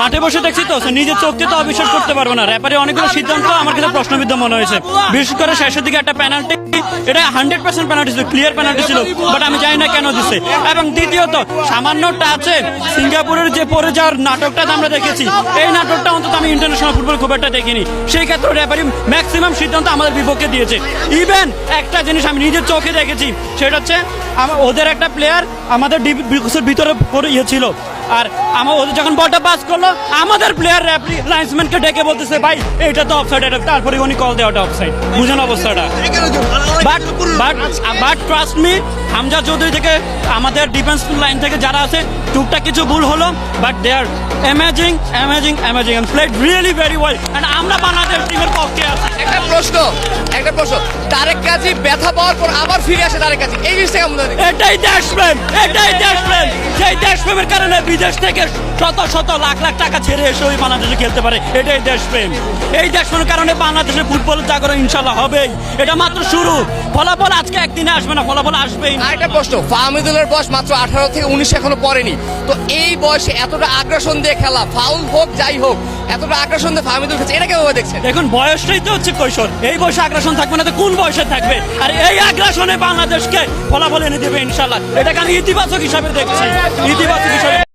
মাঠে বসে দেখছি তো নিজের চোখকে তো অবিশ্বাস করতে পারবো না। রেফারি অনেকগুলো সিদ্ধান্ত আমার কাছে প্রশ্নবিদ্ধ মনে হয়েছে, বিশেষ করে শেষের দিকে একটা পেনাল্টি, এটা 100% পেনাল্টি ছিল, ক্লিয়ার পেনাল্টি ছিল, বাট আমি জানি না কেন দিচ্ছে। এবং দ্বিতীয়ত সামান্য টাচে সিঙ্গাপুরের যে পরে যাওয়ার নাটকটা আমরা দেখেছি, এই নাটকটা অন্তত আমি ইন্টারন্যাশনাল ফুটবল খুব একটা দেখিনি। সেই ক্ষেত্রে রেফারি ম্যাক্সিমাম সিদ্ধান্ত আমাদের বিপক্ষে দিয়েছে। ইভেন একটা জিনিস আমি নিজের চোখে দেখেছি, সেটা হচ্ছে ওদের একটা প্লেয়ার আমাদের ভিতরে ছিল, আর ওদের যখন বলটা পাস করলো আমাদের প্লেয়ার লাইন্সম্যানকে ডেকে বলতেছে ভাই এটা তো অফসাইড, তারপরে উনি কল দেওয়াটা অফসাইড। বুঝেন অবস্থাটা। But trust me, Hamza Chowdhury থেকে আমাদের ডিফেন্স লাইন থেকে যারা আছে টুকটাক কিছু ভুল হলো, but they are amazing and played really very well, and আমরা বাংলাদেশ টিমের পক্ষে আছি। একটা প্রশ্ন তারেক কাজী ব্যথা পাওয়ার পর আবার ফিরে আসে তারেক কাজী, এই জিনিসটাকে আমরা এটাই দেশপ্রেম, সেই দেশপ্রেমের কারণে বিদেশ থেকে শত লাখ টাকা ছেড়ে এসে ওই বাংলাদেশে খেলতে পারে। এটাই দেশপ্রেম। এই দেশপ্রেমের কারণে বাংলাদেশের ফুটবল জাগরণ ইনশাল্লাহ হবেই। এটা মাত্র শুরু, ফলাফল আজকে একদিনে আসবে না, ফলাফল আসবেই। আরেকটা প্রশ্ন, ফাহমিদুলের বয়স মাত্র 18 থেকে 19 এখনো পড়েনি, তো এই বয়সে এতটা আগ্রাসন দিয়ে খেলা, ফাউল হোক যাই হোক, এতটা আগ্রাসন দিয়ে ফাহমিদুল খেলছে, এটা কেমন দেখছেন? দেখুন বয়সটাই তো হচ্ছে কৈশোর, এই বয়সে আগ্রাসন থাকবে না তো কোন বয়সে থাকবে? আর এই আগ্রাসনে বাংলাদেশকে ফলাফল এনে দেবে ইনশাল্লাহ। এটাকে আমি ইতিবাচক হিসাবে দেখছি, ইতিবাচক হিসাবে।